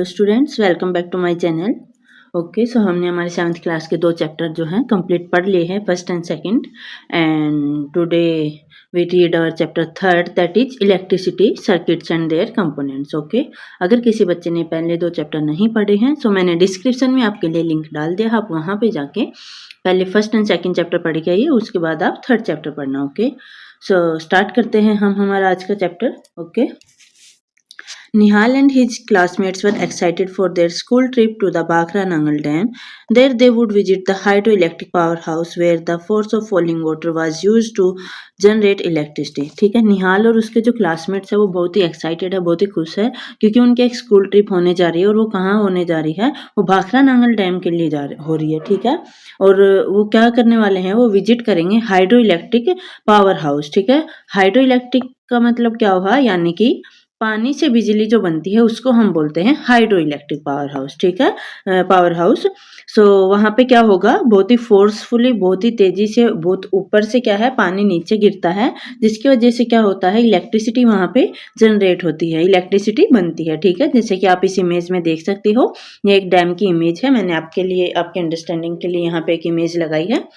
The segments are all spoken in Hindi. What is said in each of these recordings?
Students, welcome back to my channel. Okay, so हमने हमारे 7th क्लास के 2 चैप्टर जो हैं कंप्लीट पढ़ लिए हैं, first and second. And today we read our chapter third, that is electricity circuits and their components. Okay, अगर किसी बच्चे ने पहले 2 चैप्टर नहीं पढ़े हैं सो मैंने डिस्क्रिप्शन में आपके लिए लिंक डाल दिया, आप वहाँ पे जाके पहले फर्स्ट एंड सेकंड चैप्टर पढ़ के आइए, उसके बाद आप थर्ड चैप्टर पढ़ना। ओके, सो स्टार्ट करते हैं हम हमारा आज का chapter. Okay, Nihal and his classmates were excited for their school trip to the Bhakra Nangal Dam. There they would visit the hydroelectric powerhouse where the force of falling water was used to generate electricity. ठीक है, निहाल और उसके जो क्लासमेट्स है वो बहुत ही एक्साइटेड है, बहुत ही खुश है क्योंकि उनके एक स्कूल ट्रिप होने जा रही है। और वो कहाँ होने जा रही है? वो भाखरा नांगल डैम के लिए हो रही है। ठीक है, और वो क्या करने वाले हैं? वो विजिट करेंगे हाइड्रो इलेक्ट्रिक पावर हाउस। ठीक है, हाइड्रो इलेक्ट्रिक का मतलब क्या हुआ? यानी कि पानी से बिजली जो बनती है उसको हम बोलते हैं हाइड्रो इलेक्ट्रिक पावर हाउस। ठीक है, पावर हाउस। सो वहाँ पे क्या होगा? बहुत ही फोर्सफुली, बहुत ही तेजी से, बहुत ऊपर से क्या है, पानी नीचे गिरता है, जिसकी वजह से क्या होता है? इलेक्ट्रिसिटी वहाँ पे जनरेट होती है, इलेक्ट्रिसिटी बनती है। ठीक है, जैसे कि आप इस इमेज में देख सकते हो, ये एक डैम की इमेज है। मैंने आपके लिए, आपके अंडरस्टैंडिंग के लिए यहाँ पे एक इमेज लगाई है।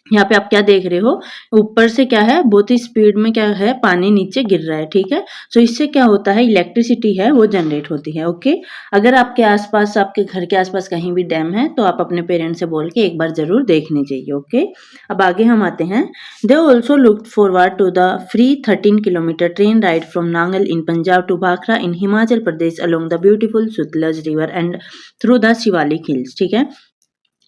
यहाँ पे आप क्या देख रहे हो? ऊपर से क्या है? बहुत ही स्पीड में क्या है? पानी नीचे गिर रहा है। ठीक है, सो इससे क्या होता है? इलेक्ट्रिसिटी है वो जनरेट होती है। ओके, अगर आपके आसपास, आपके घर के आसपास कहीं भी डैम है तो आप अपने पेरेंट्स से बोल के एक बार जरूर देखने चाहिए। ओके, अब आगे हम आते हैं। They also looked forward to the free 13 kilometre train ride from Nangal in Punjab to Bhakra in Himachal Pradesh along the beautiful Sutlej river and through the Shivalik hills. ठीक है,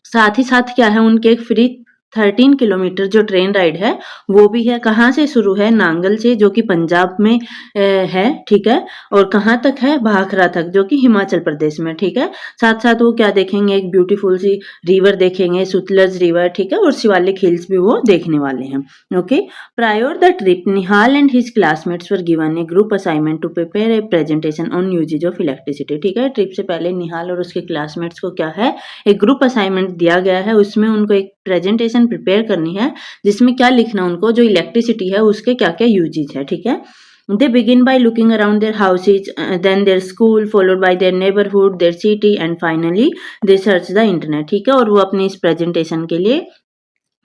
साथ ही साथ क्या है? उनके एक फ्री 13 किलोमीटर जो ट्रेन राइड है वो भी है। कहाँ से शुरू है? नांगल से, जो कि पंजाब में है। ठीक है, और कहाँ तक है? भाखरा तक, जो कि हिमाचल प्रदेश में। ठीक है, साथ साथ वो क्या देखेंगे? एक ब्यूटीफुल सी रिवर देखेंगे, सतलज रिवर। ठीक है, और शिवालिक हिल्स भी वो देखने वाले हैं। Okay, prior the trip Nihal and his classmates were given a group assignment to prepare a presentation on uses of electricity. ठीक है, ट्रिप से पहले निहाल और उसके क्लासमेट्स को क्या है? एक ग्रुप असाइनमेंट दिया गया है, उसमें उनको एक प्रेजेंटेशन प्रिपेयर करनी है जिसमें क्या लिखना उनको? जो इलेक्ट्रिसिटी है उसके क्या क्या यूजेज है। ठीक है, they begin by looking around their houses, then their school, followed by their neighborhood, their city, and finally they search the internet। ठीक है, और वो अपनी इस प्रेजेंटेशन के लिए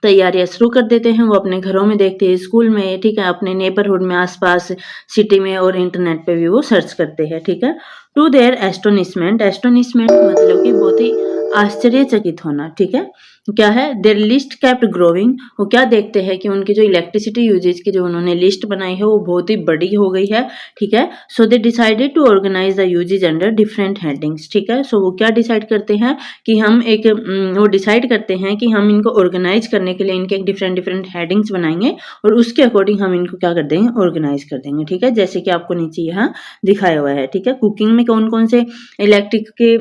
तैयारियां शुरू कर देते हैं। वो अपने घरों में देखते हैं, स्कूल में, ठीक है, अपने नेबरहुड में, आसपास सिटी में, और इंटरनेट पे भी वो सर्च करते हैं। ठीक है, टू देयर एस्टोनिशमेंट, एस्टोनिशमेंट मतलब कि बहुत ही आश्चर्यचकित होना। ठीक है, क्या है? Their list kept growing. वो क्या देखते हैं कि उनकी जो इलेक्ट्रिसिटी यूजेज की जो उन्होंने लिस्ट बनाई है वो बहुत ही बड़ी हो गई है। ठीक है, so they decided to organise the uses under different headings. ठीक है, सो वो क्या डिसाइड करते हैं कि हम एक वो डिसाइड करते हैं कि हम इनको ऑर्गेनाइज करने के लिए इनके एक डिफरेंट डिफरेंट हेडिंग्स बनाएंगे और उसके अकॉर्डिंग हम इनको क्या कर देंगे? ऑर्गेनाइज कर देंगे। ठीक है, जैसे कि आपको नीचे यहाँ दिखाया हुआ है। ठीक है, कुकिंग में कौन कौन से इलेक्ट्रिक के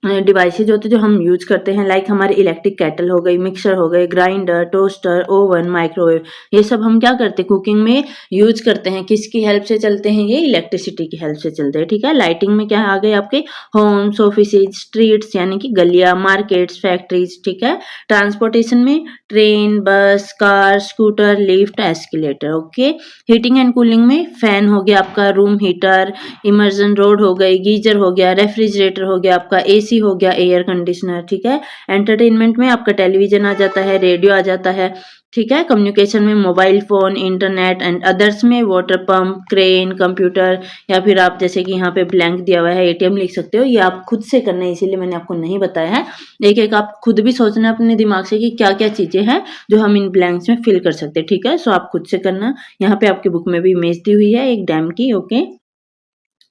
डिवाइसेज होते हैं जो हम यूज करते हैं, लाइक हमारी इलेक्ट्रिक केटल हो गई, मिक्सर हो गए, ग्राइंडर, टोस्टर, ओवन, माइक्रोवेव, ये सब हम क्या करते हैं? कुकिंग में यूज करते हैं। किसकी हेल्प से चलते हैं? ये इलेक्ट्रिसिटी की हेल्प से चलते हैं। ठीक है, लाइटिंग में क्या आ गए आपके? होम्स, ऑफिसेज, स्ट्रीट्स यानी कि गलियां, मार्केट्स, फैक्ट्रीज। ठीक है, ट्रांसपोर्टेशन में ट्रेन, बस, car, scooter, lift, escalator. Okay, heating and cooling में फैन हो गया आपका, रूम हीटर, इमर्जन रोड हो गई, गीजर हो गया, रेफ्रिजरेटर हो गया आपका, एसी हो गया, एयर कंडीशनर। ठीक है, एंटरटेनमेंट में आपका टेलीविजन आ जाता है, रेडियो आ जाता है। ठीक है, कम्युनिकेशन में mobile phone, internet, and others में वाटर पंप, क्रेन, कंप्यूटर, या फिर आप जैसे कि यहाँ पे ब्लैंक दिया हुआ है एटीएम लिख सकते हो। ये आप खुद से करना है, इसीलिए मैंने आपको नहीं बताया है। एक एक आप खुद भी सोचना अपने दिमाग से कि क्या क्या चीजें हैं जो हम इन ब्लैंक्स में फिल कर सकते हैं। ठीक है, सो आप खुद से करना। यहाँ पे आपकी बुक में भी इमेज दी हुई है एक डैम की। ओके,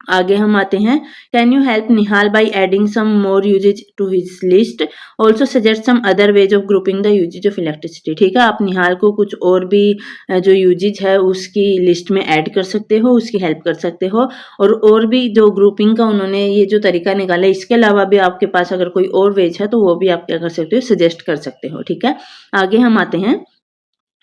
आगे हम आते हैं। Can you help Nihal by adding some more uses to his list, also suggest some other ways of grouping the uses of electricity. ठीक है, आप निहाल को कुछ और भी जो यूजेज है उसकी लिस्ट में ऐड कर सकते हो, उसकी हेल्प कर सकते हो, और भी जो ग्रुपिंग का उन्होंने ये जो तरीका निकाला है, इसके अलावा भी आपके पास अगर कोई और वेज है तो वो भी आप क्या कर सकते हो? सजेस्ट कर सकते हो। ठीक है, आगे हम आते हैं।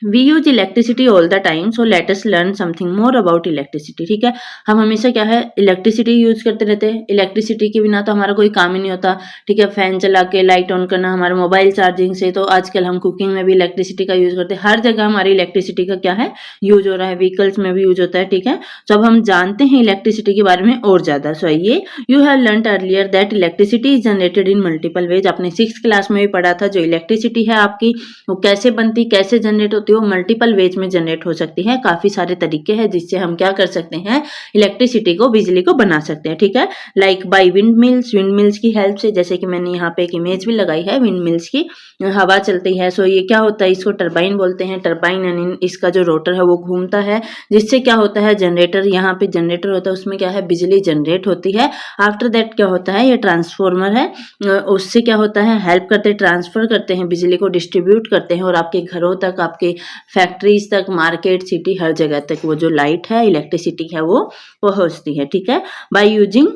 We use electricity all the time, so let us learn something more about electricity. ठीक है, हम हमेशा क्या है इलेक्ट्रिसिटी यूज करते रहते हैं। इलेक्ट्रिसिटी के बिना तो हमारा कोई काम ही नहीं होता। ठीक है, फैन चला के लाइट ऑन करना, हमारा मोबाइल चार्जिंग से, तो आजकल हम कुकिंग में भी इलेक्ट्रिसिटी का यूज करते हैं। हर जगह हमारी इलेक्ट्रिसिटी का क्या है यूज हो रहा है, व्हीकल्स में भी यूज होता है। ठीक है, तो अब हम जानते हैं इलेक्ट्रिसिटी के बारे में और ज्यादा। सो ये you have learn earlier that electricity is generated in multiple ways. आपने 6th क्लास में भी पढ़ा था, जो इलेक्ट्रिसिटी है आपकी वो कैसे बनती, कैसे जनरेट होती है, वो मल्टीपल वेज में जनरेट हो सकती है। काफी सारे तरीके हैं जिससे हम क्या कर सकते हैं, इलेक्ट्रिसिटी को, बिजली को बना सकते हैं। ठीक है, लाइक बाय विंड मिल्स की हेल्प से, जैसे कि मैंने यहाँ पे एक इमेज भी लगाई है विंड मिल्स की, हवा चलती है। सो ये क्या होता है, इसको टरबाइन बोलते हैं। टरबाइन यानी इसका जो रोटर है वो घूमता है, जिससे क्या होता है जनरेटर, यहाँ पे जनरेटर होता है, उसमें क्या है बिजली जनरेट होती है। आफ्टर दैट क्या होता है, ये ट्रांसफॉर्मर है, उससे क्या होता है हेल्प करते हैं, ट्रांसफर करते हैं, बिजली को डिस्ट्रीब्यूट करते हैं और आपके घरों तक, आपके फैक्ट्रीज तक, मार्केट, सिटी, हर जगह तक वो जो लाइट है, इलेक्ट्रिसिटी है, वो पहुंचती है। ठीक है, बाय यूजिंग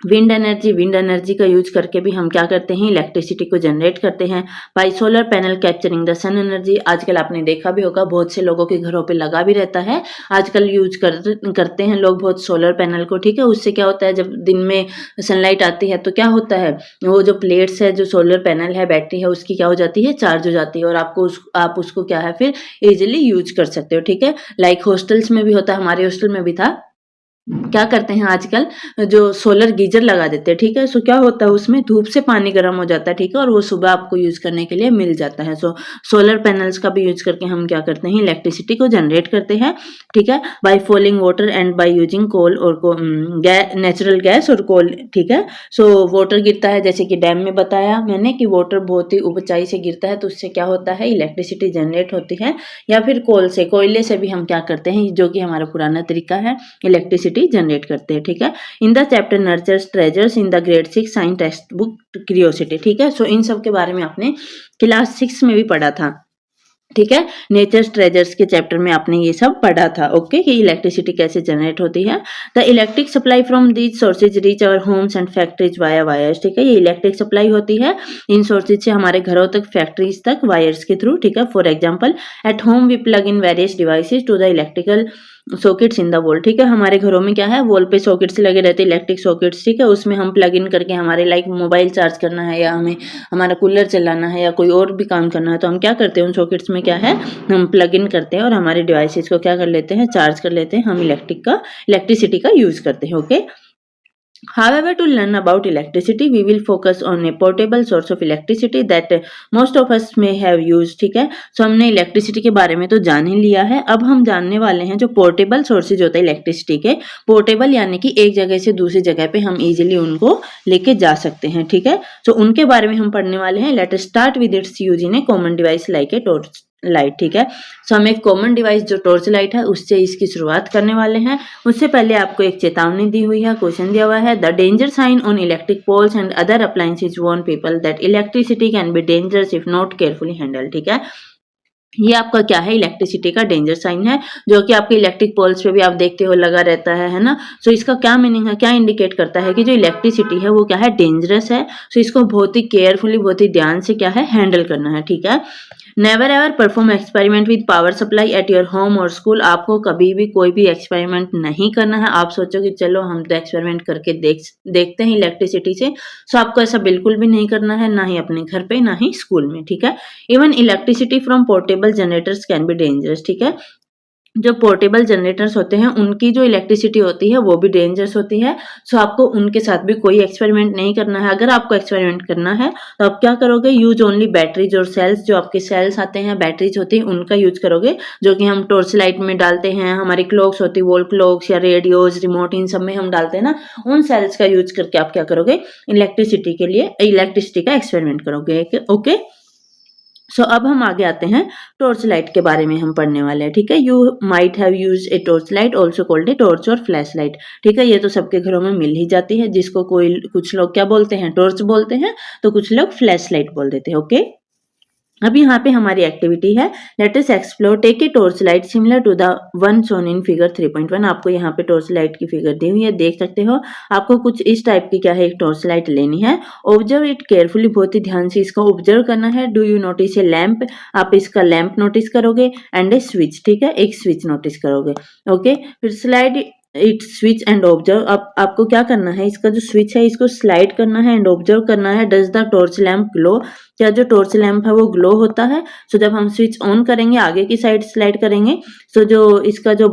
विंड एनर्जी का यूज करके भी हम क्या करते हैं, इलेक्ट्रिसिटी को जनरेट करते हैं। By solar panel capturing the sun energy, आजकल आपने देखा भी होगा बहुत से लोगों के घरों पे लगा भी रहता है, आजकल यूज करते हैं लोग बहुत सोलर पैनल को। ठीक है, उससे क्या होता है, जब दिन में सनलाइट आती है तो क्या होता है, वो जो प्लेट्स है, जो सोलर पैनल है, बैटरी है, उसकी क्या हो जाती है, चार्ज हो जाती है और आप उसको क्या है फिर इजिली यूज कर सकते हो। ठीक है, लाइक हॉस्टल्स में भी होता है, हमारे हॉस्टल में भी था, क्या करते हैं आजकल जो सोलर गीजर लगा देते हैं। ठीक है, सो क्या होता है उसमें धूप से पानी गर्म हो जाता है। ठीक है, और वो सुबह आपको यूज करने के लिए मिल जाता है। सो सोलर पैनल्स का भी यूज करके हम क्या करते हैं, इलेक्ट्रिसिटी को जनरेट करते हैं। ठीक है, by falling water and by using coal or natural gas और कोल। ठीक है, सो वाटर गिरता है, जैसे कि डैम में बताया मैंने कि वाटर बहुत ही ऊंचाई से गिरता है, तो उससे क्या होता है इलेक्ट्रिसिटी जनरेट होती है। या फिर कोयले से भी हम क्या करते हैं, जो कि हमारा पुराना तरीका है, इलेक्ट्रिसिटी जनरेट करते हैं। ठीक है, in the chapter nurtures treasures in the grade 6 science text book curiosity. ठीक है, सो इन सब के बारे में आपने क्लास 6 में भी पढ़ा था। ठीक है, नेचर्स ट्रेजर्स के चैप्टर में आपने ये सब पढ़ा था। ओके, कि इलेक्ट्रिसिटी कैसे जनरेट होती है। The electric supply from these sources reach our homes and factories via wires. ठीक है, ये इलेक्ट्रिक सप्लाई होती है इन सोर्सेज से हमारे घरों तक, फैक्ट्रीज तक, वायर्स के थ्रू। ठीक है, for example at home we plug in various devices to the electrical sockets in the wall. ठीक है, हमारे घरों में क्या है, वॉल पे सॉकेट्स लगे रहते हैं, इलेक्ट्रिक सॉकेट्स। ठीक है, उसमें हम प्लग इन करके हमारे लाइक मोबाइल चार्ज करना है, या हमें हमारा कूलर चलाना है, या कोई और भी काम करना है, तो हम क्या करते हैं उन सॉकेट्स में क्या है हम प्लग इन करते हैं और हमारे डिवाइसेस को क्या कर लेते हैं, चार्ज कर लेते हैं। हम इलेक्ट्रिसिटी का यूज करते हैं। Okay, however, to learn about electricity, we will focus on a portable source of electricity that most of us may have used. ठीक है, सो हमने इलेक्ट्रिसिटी के बारे में तो जान ही लिया है। अब हम जानने वाले हैं जो पोर्टेबल सोर्सेज होते हैं इलेक्ट्रिसिटी के। पोर्टेबल यानी कि एक जगह से दूसरी जगह पे हम इजीली उनको लेके जा सकते हैं। ठीक है, सो उनके बारे में हम पढ़ने वाले हैं। Let us start with its use in A common device like a torch light. ठीक है, सो हम एक कॉमन डिवाइस जो टॉर्च लाइट है उससे इसकी शुरुआत करने वाले हैं। उससे पहले आपको एक चेतावनी दी हुई है, क्वेश्चन दिया हुआ है, the danger sign on electric poles and other appliances warn people that electricity can be dangerous if not carefully handled. ठीक है, ये आपका क्या है, इलेक्ट्रिसिटी का डेंजर साइन है, जो कि आपके इलेक्ट्रिक पोल्स पे भी आप देखते हो लगा रहता है ना। सो इसका क्या मीनिंग है, क्या इंडिकेट करता है कि जो इलेक्ट्रिसिटी है वो क्या है, डेंजरस है। सो इसको बहुत ही केयरफुली, बहुत ही ध्यान से क्या है हैंडल करना है। ठीक है, never ever perform experiment with power supply at your home और स्कूल। आपको कभी भी कोई भी एक्सपेरिमेंट नहीं करना है। आप सोचो कि चलो हम तो एक्सपेरिमेंट करके देखते हैं इलेक्ट्रिसिटी से, सो आपको ऐसा बिल्कुल भी नहीं करना है, ना ही अपने घर पे, ना ही स्कूल में। ठीक है, even electricity from portable generators can be dangerous. ठीक है, जो पोर्टेबल जनरेटर्स होते हैं उनकी जो इलेक्ट्रिसिटी होती है वो भी डेंजरस होती है। सो आपको उनके साथ भी कोई एक्सपेरिमेंट नहीं करना है। अगर आपको एक्सपेरिमेंट करना है तो आप क्या करोगे, यूज ओनली बैटरीज और सेल्स। जो आपके सेल्स आते हैं, बैटरीज होती है, उनका यूज करोगे, जो कि हम टॉर्च लाइट में डालते हैं, हमारी क्लॉक्स होती है, वॉल क्लॉक्स या रेडियोज, रिमोट, इन सब में हम डालते हैं ना, उन सेल्स का यूज करके आप क्या करोगे, इलेक्ट्रिसिटी का एक्सपेरिमेंट करोगे। ओके, सो अब हम आगे आते हैं, टॉर्च लाइट के बारे में हम पढ़ने वाले हैं। ठीक है, you might have use A torch light also called a torch और फ्लैश लाइट। ठीक है, ये तो सबके घरों में मिल ही जाती है, जिसको कुछ लोग क्या बोलते हैं, टॉर्च बोलते हैं, तो कुछ लोग फ्लैश लाइट बोल देते हैं। ओके, अब यहाँ पे हमारी एक्टिविटी है, let us explore, take a torch light similar to the one shown in figure 3.1। आपको यहाँ पे टॉर्च लाइट की फिगर दी हुई है, देख सकते हो। आपको कुछ इस टाइप की क्या है, एक टॉर्च लाइट लेनी है। ऑब्जर्व इट केयरफुली, बहुत ही ध्यान से इसको ऑब्जर्व करना है। Do you notice A lamp, आप इसका लैम्प नोटिस करोगे, एंड ए स्विच, ठीक है, एक स्विच नोटिस करोगे। ओके, फिर slide it switch and observe, आपको क्या करना है, इसका जो स्विच है इसको स्लाइड करना है एंड ऑब्जर्व करना है। Does the torch lamp glow, क्या जो टॉर्च लैम्प है वो ग्लो होता है। सो जब हम स्विच ऑन करेंगे, आगे की साइड स्लाइड करेंगे, सो जो इसका जो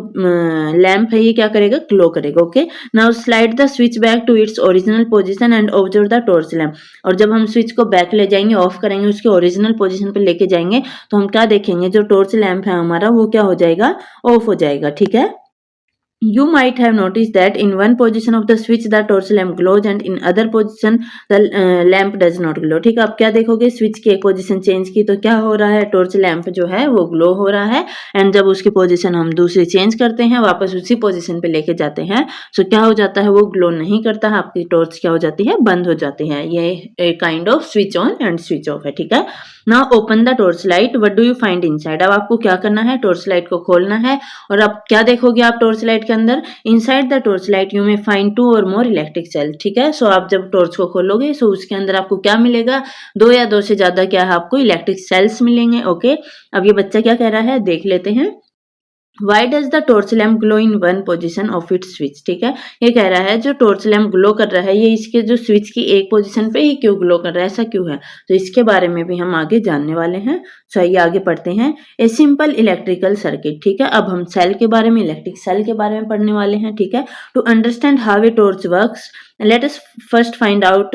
लैम्प है ये क्या करेगा, ग्लो करेगा। Okay, now slide the switch back to its original position and observe the torch lamp. और जब हम स्विच को बैक ले जाएंगे, ऑफ करेंगे, उसके ओरिजिनल पोजीशन पे लेके जाएंगे, तो हम क्या देखेंगे, जो टॉर्च लैम्प है हमारा वो क्या हो जाएगा, ऑफ हो जाएगा। ठीक है, you might have noticed that in one position of the switch the torch lamp glows and in other position the lamp does not glow। ठीक है, आप क्या देखोगे, स्विच की एक पोजीशन चेंज की तो क्या हो रहा है, टॉर्च लैंप जो है वो ग्लो हो रहा है, एंड जब उसकी पोजीशन हम दूसरी चेंज करते हैं, वापस उसी पोजीशन पे लेके जाते हैं, सो क्या हो जाता है, वो ग्लो नहीं करता है, आपकी टॉर्च क्या हो जाती है, बंद हो जाती है। ये kind off switch on and switch off है। ठीक है, now open the torch light, what do you find inside. अब आपको क्या करना है, टॉर्च लाइट को खोलना है, और अब क्या देखोगे आप टॉर्च लाइट के अंदर, inside the torch light you may find 2 or more electric cell. ठीक है, सो आप जब टॉर्च को खोलोगे, सो उसके अंदर आपको क्या मिलेगा, 2 या 2 से ज्यादा क्या है, आपको इलेक्ट्रिक सेल्स मिलेंगे। ओके, अब ये बच्चा क्या कह रहा है, देख लेते हैं। Why does the torch lamp glow in one position of it switch. ठीक है, ये कह रहा है जो टॉर्च लैम्प ग्लो कर रहा है, ये इसके जो स्विच की एक पोजीशन पे ही क्यों ग्लो कर रहा है, ऐसा क्यों है, तो इसके बारे में भी हम आगे जानने वाले हैं। सो आइए आगे पढ़ते हैं। A simple electrical circuit. ठीक है, अब हम सेल के बारे में, इलेक्ट्रिक सेल के बारे में पढ़ने वाले हैं। ठीक है, to understand how a torch works let us first find out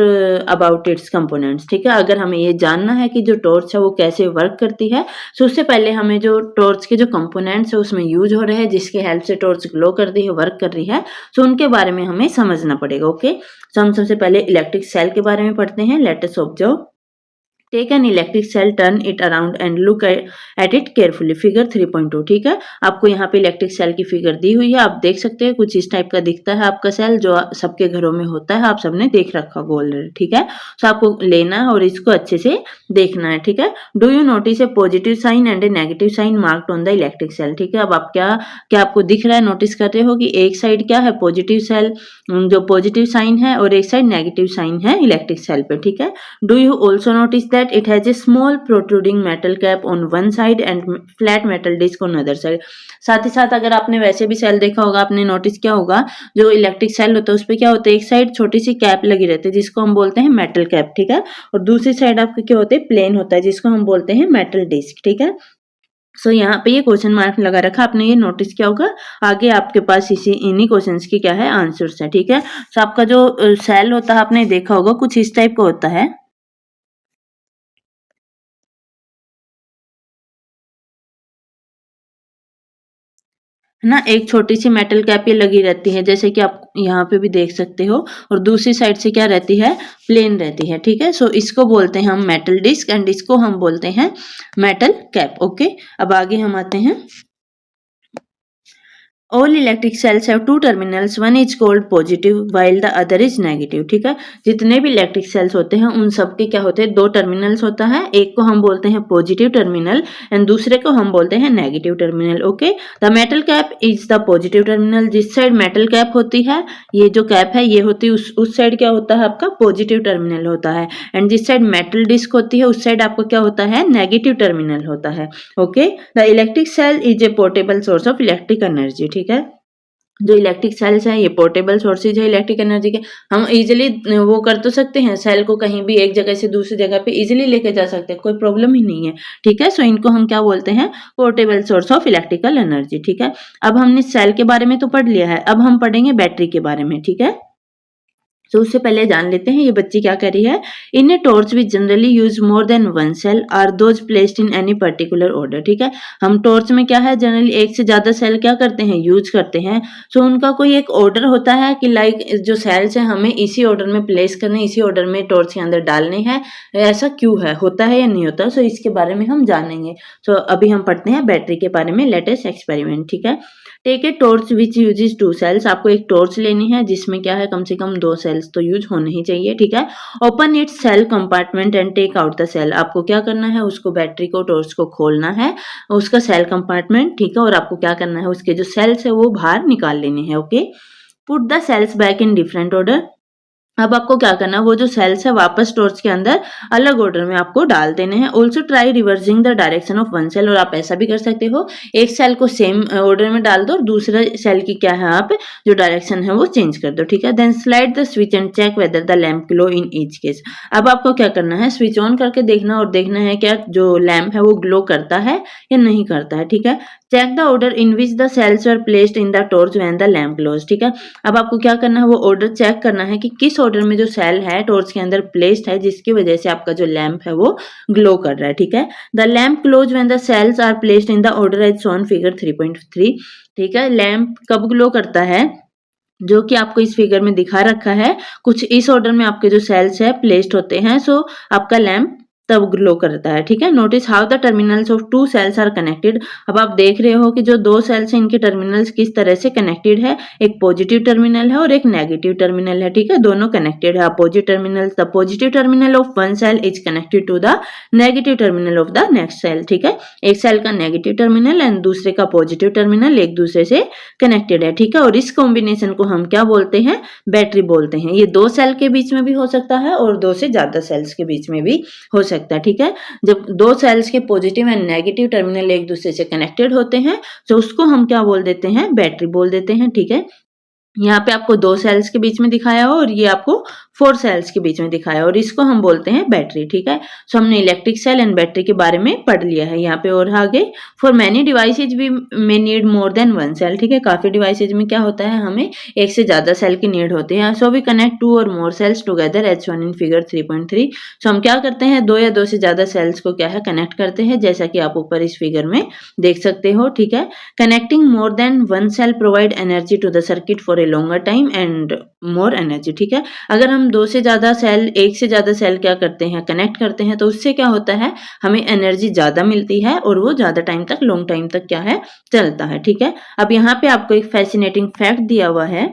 about its components. ठीक है, अगर हमें ये जानना है कि जो टॉर्च है वो कैसे वर्क करती है, तो उससे पहले हमें जो टॉर्च के जो कंपोनेंट्स है उसमें यूज हो रहे हैं, जिसके हेल्प से टॉर्च ग्लो कर रही है, वर्क कर रही है, तो उनके बारे में हमें समझना पड़ेगा। ओके, तो हम सबसे पहले इलेक्ट्रिक सेल के बारे में पढ़ते हैं। Let us observe, take an electric cell, turn it around and look at it carefully, figure 3.2। ठीक है, आपको यहाँ पे इलेक्ट्रिक सेल की फिगर दी हुई है, आप देख सकते हैं कुछ इस टाइप का दिखता है आपका सेल, जो सबके घरों में होता है, आप सबने देख रखा होगा ऑलरेडी। ठीक है, तो आपको लेना है और इसको अच्छे से देखना है। ठीक है, do you notice a positive sign and a negative sign marked on the electric cell. ठीक है, अब आप क्या आपको दिख रहा है, नोटिस कर रहे हो कि एक साइड क्या है, पॉजिटिव सेल, जो पॉजिटिव साइन है, और एक साइड नेगेटिव साइन है इलेक्ट्रिक सेल पे। ठीक है, do you also notice that it has a small protruding metal cap on one side and flat metal disc on other side। साथ ही साथ अगर आपने वैसे भी सेल देखा होगा, आपने नोटिस किया होगा, जो इलेक्ट्रिक सेल होता है उस पर क्या होता है, एक साइड छोटी सी कैप लगी रहती है जिसको हम बोलते हैं मेटल कैप। ठीक है, और दूसरी साइड आपका क्या होता है, प्लेन होता है जिसको हम बोलते हैं मेटल डिस्क। ठीक है, सो यहाँ पे ये क्वेश्चन मार्क लगा रखा, आपने ये नोटिस किया होगा। आगे आपके पास इन्हीं क्वेश्चंस की क्या है, आंसर्स है। ठीक है, सो आपका जो सेल होता है आपने देखा होगा कुछ इस टाइप का होता है ना, एक छोटी सी मेटल कैप ये लगी रहती है, जैसे कि आप यहाँ पे भी देख सकते हो, और दूसरी साइड से क्या रहती है, प्लेन रहती है। ठीक है, सो इसको बोलते हैं हम मेटल डिस्क एंड इसको हम बोलते हैं मेटल कैप। ओके, अब आगे हम आते हैं। All electric cells have two terminals, one is called positive while the other is negative। ठीक है, जितने भी इलेक्ट्रिक सेल्स होते हैं उन सबके क्या होते हैं, 2 टर्मिनल्स होता है, एक को हम बोलते हैं पॉजिटिव टर्मिनल एंड दूसरे को हम बोलते हैं negative terminal. Okay, the metal cap is the positive terminal, जिस साइड मेटल कैप होती है, ये जो कैप है ये होती है, उस साइड क्या होता है आपका पॉजिटिव टर्मिनल होता है, एंड जिस साइड मेटल डिस्क होती है उस साइड आपका क्या होता है, नेगेटिव टर्मिनल होता है। Okay, the electric cell is a portable source of electric energy. ठीक है, जो इलेक्ट्रिक सेल्स हैं ये पोर्टेबल सोर्सेज है इलेक्ट्रिक एनर्जी के, हम इजीली वो कर तो सकते हैं, सेल को कहीं भी एक जगह से दूसरी जगह पे इजीली लेके जा सकते हैं, कोई प्रॉब्लम ही नहीं है। ठीक है, सो इनको हम क्या बोलते हैं, portable source of electrical energy. ठीक है, अब हमने सेल के बारे में तो पढ़ लिया है, अब हम पढ़ेंगे बैटरी के बारे में। ठीक है, तो उससे पहले जान लेते हैं ये बच्ची क्या कर रही है। In a torch we generally use more than one cell are those placed in any particular order. ठीक है, हम टॉर्च में क्या है, जनरली एक से ज्यादा सेल क्या करते हैं, यूज करते हैं। सो उनका कोई एक ऑर्डर होता है कि लाइक जो सेल्स हैं हमें इसी ऑर्डर में प्लेस करने, इसी ऑर्डर में टॉर्च के अंदर डालने हैं, ऐसा क्यों है, होता है या नहीं होता, सो इसके बारे में हम जानेंगे। सो अभी हम पढ़ते हैं बैटरी के बारे में, लेट अस एक्सपेरिमेंट। ठीक है, take a torch which uses 2 cells, आपको एक टॉर्च लेनी है जिसमें क्या है कम से कम 2 सेल्स तो यूज होने ही चाहिए, ठीक है। Open its cell compartment and take out the cell, आपको क्या करना है, उसको बैटरी को टॉर्च को खोलना है, उसका सेल कंपार्टमेंट, ठीक है, और आपको क्या करना है, उसके जो सेल्स है वो बाहर निकाल लेने हैं, okay. Put the cells back in different order, अब आपको क्या करना है, वो जो सेल्स है वापस टॉर्च के अंदर अलग ऑर्डर में आपको डाल देने हैं। Also try reversing the direction of one cell, और आप ऐसा भी कर सकते हो, एक सेल को सेम ऑर्डर में डाल दो और दूसरा सेल की क्या है आप जो डायरेक्शन है वो चेंज कर दो, ठीक है। Then slide the switch and check whether the lamp glow in each case, अब आपको क्या करना है, स्विच ऑन करके देखना और देखना है क्या जो लैम्प है वो ग्लो करता है या नहीं करता है, ठीक है। Check the order in which the cells were placed in the torch when the lamp glows, ठीक है। अब आपको क्या करना है, वो ऑर्डर चेक करना है कि किस ऑर्डर में जो सेल है टॉर्च के अंदर प्लेस्ड है जिसकी वजह से आपका जो लैम्प है वो ग्लो कर रहा है, ठीक है। The lamp glows when the cells are placed in the order as shown figure 3.3, ठीक है। लैम्प कब ग्लो करता है, जो कि आपको इस फिगर में दिखा रखा है, कुछ इस ऑर्डर में आपके जो सेल्स है प्लेस्ड होते हैं, सो आपका लैम्प तब ग्लो करता है, ठीक है। Notice how the terminals of 2 cells are connected, अब आप देख रहे हो कि जो 2 सेल्स हैं इनके टर्मिनल्स किस तरह से कनेक्टेड है, एक पॉजिटिव टर्मिनल है और एक नेगेटिव टर्मिनल है, ठीक है, दोनों कनेक्टेड है। Opposite terminal, the positive terminal of one cell is connected to the negative terminal of the next cell, ठीक है। एक सेल का नेगेटिव टर्मिनल एंड दूसरे का पॉजिटिव टर्मिनल एक दूसरे से कनेक्टेड है, ठीक है, और इस कॉम्बिनेशन को हम क्या बोलते हैं, बैटरी बोलते हैं। ये 2 सेल के बीच में भी हो सकता है और 2 से ज्यादा सेल्स के बीच में भी हो सकता है, ठीक है। जब 2 सेल्स के पॉजिटिव एंड नेगेटिव टर्मिनल एक दूसरे से कनेक्टेड होते हैं तो उसको हम क्या बोल देते हैं, बैटरी बोल देते हैं, ठीक है। यहाँ पे आपको 2 सेल्स के बीच में दिखाया हो और ये आपको 4 सेल्स के बीच में दिखाया और इसको हम बोलते हैं बैटरी, ठीक है। सो हमने इलेक्ट्रिक सेल एंड बैटरी के बारे में पढ़ लिया है। यहाँ पे और आगे for many devices we may need more than one cell, ठीक है। काफी डिवाइसेज में क्या होता है, हमें एक से ज्यादा सेल की नीड होती है। So we connect 2 or more cells together as shown in figure 3.3, so हम क्या करते हैं, 2 या 2 से ज्यादा सेल्स को क्या है कनेक्ट करते हैं, जैसा कि आप ऊपर इस फिगर में देख सकते हो, ठीक है। Connecting more than one cell provide energy to the circuit for a longer time and more energy, ठीक है। अगर हम 2 से ज्यादा सेल, एक से ज्यादा सेल क्या करते हैं, कनेक्ट करते हैं, तो उससे क्या होता है, हमें एनर्जी ज्यादा मिलती है और वो ज्यादा टाइम तक, लॉन्ग टाइम तक क्या है चलता है, ठीक है। अब यहाँ पे आपको एक फैसिनेटिंग फैक्ट दिया हुआ है,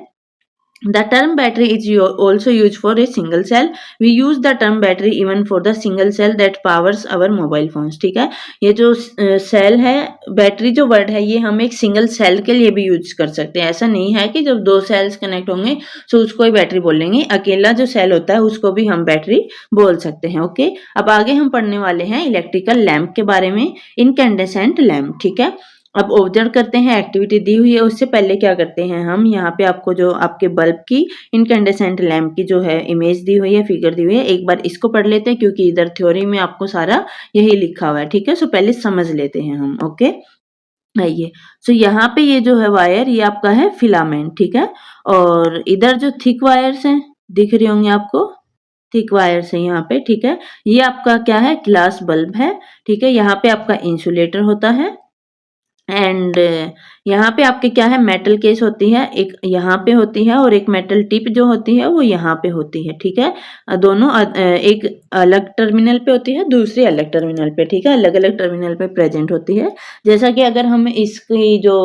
the term battery is also used for a single cell. We use the term battery even for the single cell that powers our mobile phones, ठीक है। ये जो सेल है, बैटरी जो वर्ड है, ये हम एक सिंगल सेल के लिए भी यूज कर सकते हैं। ऐसा नहीं है कि जब 2 सेल्स कनेक्ट होंगे तो उसको ही बैटरी बोलेंगे, अकेला जो सेल होता है उसको भी हम बैटरी बोल सकते हैं, ओके। अब आगे हम पढ़ने वाले हैं इलेक्ट्रिकल लैम्प के बारे में, इनकैंडेसेंट लैम्प, ठीक है। अब ऑब्जर्व करते हैं, एक्टिविटी दी हुई है, उससे पहले क्या करते हैं हम, यहाँ पे आपको जो आपके बल्ब की, इनकैंडेसेंट लैम्प की जो है इमेज दी हुई है, फिगर दी हुई है, एक बार इसको पढ़ लेते हैं क्योंकि इधर थ्योरी में आपको सारा यही लिखा हुआ है, ठीक है। सो पहले समझ लेते हैं हम, ओके। आइए, सो यहाँ पे ये जो है वायर, ये आपका है फिलामेंट, ठीक है, और इधर जो थिक वायर्स हैं दिख रही होंगे आपको, थिक वायर्स है यहाँ पे, ठीक है। ये आपका क्या है, ग्लास बल्ब है, ठीक है। यहाँ पे आपका इंसुलेटर होता है एंड यहाँ पे आपके क्या है, मेटल केस होती है, एक यहाँ पे होती है और एक मेटल टिप जो होती है वो यहाँ पे होती है, ठीक है। दोनों एक अलग टर्मिनल पे होती है, दूसरी अलग टर्मिनल पे, ठीक है, अलग अलग टर्मिनल पे प्रेजेंट होती है। जैसा कि अगर हम इसकी जो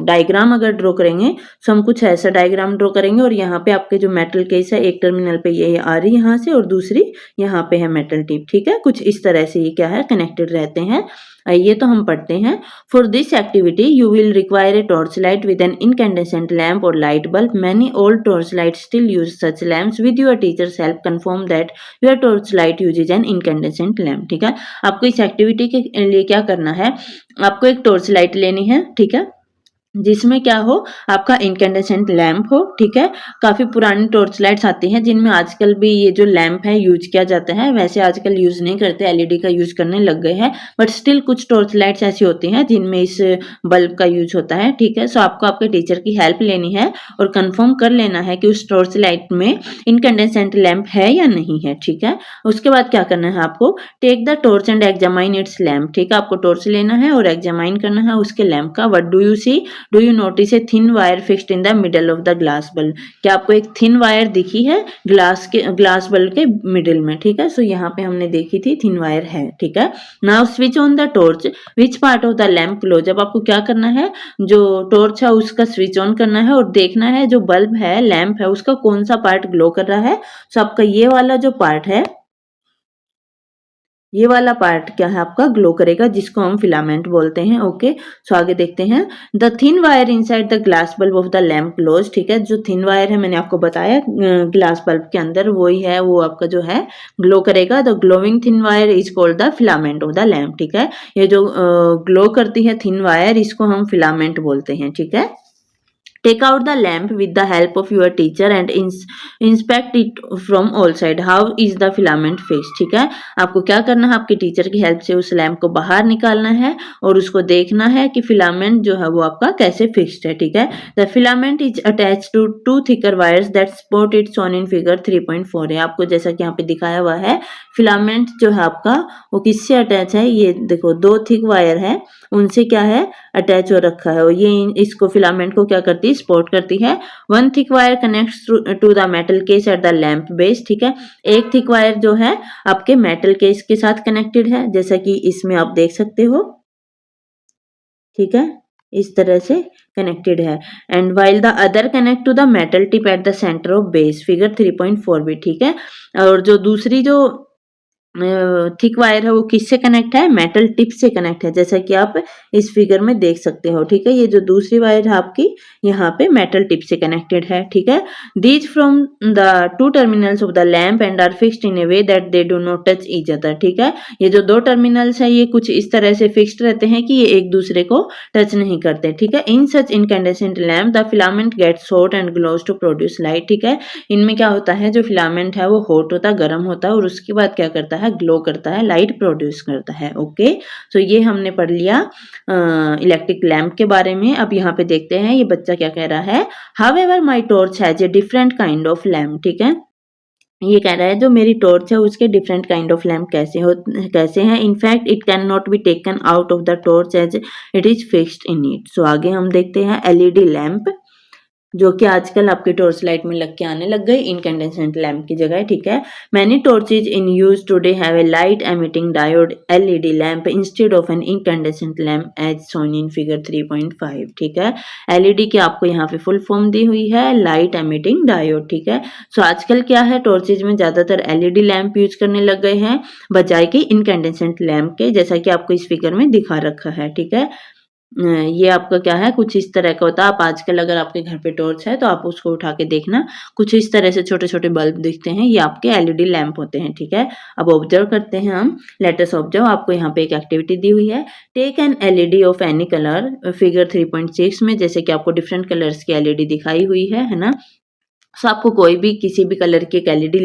डायग्राम अगर ड्रॉ करेंगे तो हम कुछ ऐसा डायग्राम ड्रॉ करेंगे और यहाँ पे आपके जो मेटल केस है, एक टर्मिनल पे ये आ रही है यहाँ से और दूसरी यहाँ पे है मेटल टिप, ठीक है। कुछ इस तरह से ये क्या है कनेक्टेड रहते हैं। ये तो हम पढ़ते हैं। For this activity you will require a torch light with an incandescent lamp or light bulb. Many old torch light still use such lamps. With your teacher's help confirm that your torch light uses an incandescent lamp, ठीक है। आपको इस एक्टिविटी के लिए क्या करना है, आपको एक टॉर्च लाइट लेनी है, ठीक है, जिसमें क्या हो, आपका इनकैंडेसेंट लैम्प हो, ठीक है। काफी पुरानी टॉर्च लाइट्स आती हैं जिनमें आजकल भी ये जो लैम्प है यूज किया जाता है, वैसे आजकल यूज नहीं करते, एलईडी का यूज करने लग गए हैं, बट स्टिल कुछ टॉर्च लाइट्स ऐसी होती हैं जिनमें इस बल्ब का यूज होता है, ठीक है। सो आपको आपके टीचर की हेल्प लेनी है और कंफर्म कर लेना है कि उस टॉर्च लाइट में इनकैंडेसेंट लैम्प है या नहीं है, ठीक है। उसके बाद क्या करना है आपको, take the torch and examine its lamp, ठीक है। आपको टॉर्च लेना है और एग्जामाइन करना है उसके लैम्प का। What do you see, do you notice a thin wire fixed in the middle of the glass bulb? क्या आपको एक थिन वायर दिखी है ग्लास बल्ब के मिडिल में, ठीक है। सो यहाँ पे हमने देखी थी थिन वायर है, ठीक है। Now switch on the torch, which part of the lamp glow? जब आपको क्या करना है, जो टॉर्च है उसका स्विच ऑन करना है और देखना है जो बल्ब है, लैम्प है, उसका कौन सा पार्ट ग्लो कर रहा है। सो आपका ये वाला जो पार्ट है, ये वाला पार्ट क्या है आपका, ग्लो करेगा, जिसको हम फिलामेंट बोलते हैं। ओके, सो आगे देखते हैं। The thin wire inside the glass bulb of the lamp glows, ठीक है। जो थिन वायर है मैंने आपको बताया ग्लास बल्ब के अंदर वही है, वो आपका जो है ग्लो करेगा। The glowing thin wire is called the filament of the lamp, ठीक है। ये जो ग्लो करती है थिन वायर, इसको हम फिलामेंट बोलते हैं, ठीक है। Take out the lamp with the help of your teacher and inspect it from all side. How is the filament fixed? ठीक है, आपको क्या करना है, आपके टीचर की हेल्प से उस लैम्प को बाहर निकालना है और उसको देखना है कि फिलामेंट जो है वो आपका कैसे फिक्स्ड है, ठीक है। The filament is attach to two thicker wires that support it shown in figure 3.4 है। आपको जैसा कि यहाँ पे दिखाया हुआ है, फिलामेंट जो है आपका वो किससे अटैच है, ये देखो दो थिक वायर है, उनसे क्या है अटैच हो रखा है और ये इसको फिलामेंट को क्या करती है, सपोर्ट करती है। One thick wire connects to the metal case at the lamp base, ठीक है। एक थिक वायर जो है आपके मेटल केस के साथ कनेक्टेड है, जैसा कि इसमें आप देख सकते हो, ठीक है, इस तरह से कनेक्टेड है। And while the other connect to the metal tip at the centre of base, figure 3.4 भी, ठीक है। और जो दूसरी जो थिक वायर है वो किससे कनेक्ट है, मेटल टिप से कनेक्ट है, जैसा कि आप इस फिगर में देख सकते हो, ठीक है। ये जो दूसरी वायर है आपकी यहाँ पे मेटल टिप से कनेक्टेड है, ठीक है। These from the two terminals of the lamp and are fixed in a way that they do not touch each other, ठीक है। ये जो दो टर्मिनल्स है ये कुछ इस तरह से फिक्स्ड रहते हैं कि ये एक दूसरे को टच नहीं करते, ठीक है। In such incandescent lamp the filament gets hot and glows to produce light, ठीक है। इनमें क्या होता है, जो फिलामेंट है वो हॉट होता है, गर्म होता है और उसके बाद क्या करता है, ग्लो करता है, लाइट प्रोड्यूस करता है। ओके, तो ये हमने पढ़ लिया इलेक्ट्रिक लैम्प के बारे में। अब यहाँ पे देखते हैं ये बच्चा क्या कह रहा है। However my torch has a different kind of lamp, ठीक है। ये कह रहा है जो मेरी टॉर्च है उसके डिफरेंट काइंड ऑफ लैम्प कैसे हैं। In fact it can not be taken out of the torch as it is fixed in it. So आगे हम देखते हैं एलईडी लैम्प, जो कि आजकल आपके टॉर्च लाइट में लग के आने लग गई इनकैंडेसेंट लैम्प की जगह, ठीक है। Many torches in use today have a light emitting diode LED lamp instead of an incandescent lamp as shown in figure 3.5, ठीक है। एलईडी की आपको यहाँ पे फुल फॉर्म दी हुई है, लाइट एमिटिंग डायोड, ठीक है। सो आजकल क्या है, टॉर्चेज में ज्यादातर एलईडी लैम्प यूज करने लग गए हैं बजाय के इनकैंडेसेंट लैम्प के, जैसा कि आपको इस फिगर में दिखा रखा है, ठीक है। ये आपका क्या है, कुछ इस तरह का होता है। आप आजकल अगर आपके घर पे टॉर्च है तो आप उसको उठा के देखना, कुछ इस तरह से छोटे छोटे बल्ब दिखते हैं, ये आपके एलईडी लैंप होते हैं, ठीक है। अब ऑब्जर्व करते हैं हम, लेट अस ऑब्जर्व। आपको यहाँ पे एक एक्टिविटी दी हुई है, take an LED of any colour, figure 3.6 में जैसे कि आपको डिफरेंट कलर्स की एलईडी दिखाई हुई है ना। सो आपको कोई भी किसी भी कलर की एक एलईडी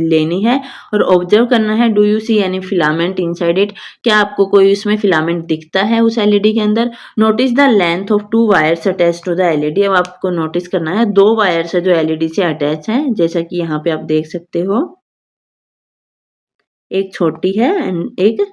लेनी है और ऑब्जर्व करना है, do you see any filament inside it, क्या आपको कोई उसमें फिलामेंट दिखता है उस एलईडी के अंदर। Notice the length of two wires attach to the LED. अब आपको नोटिस करना है दो वायर्स है जो एलईडी से अटैच हैं, जैसा कि यहाँ पे आप देख सकते हो, एक छोटी है एंड एक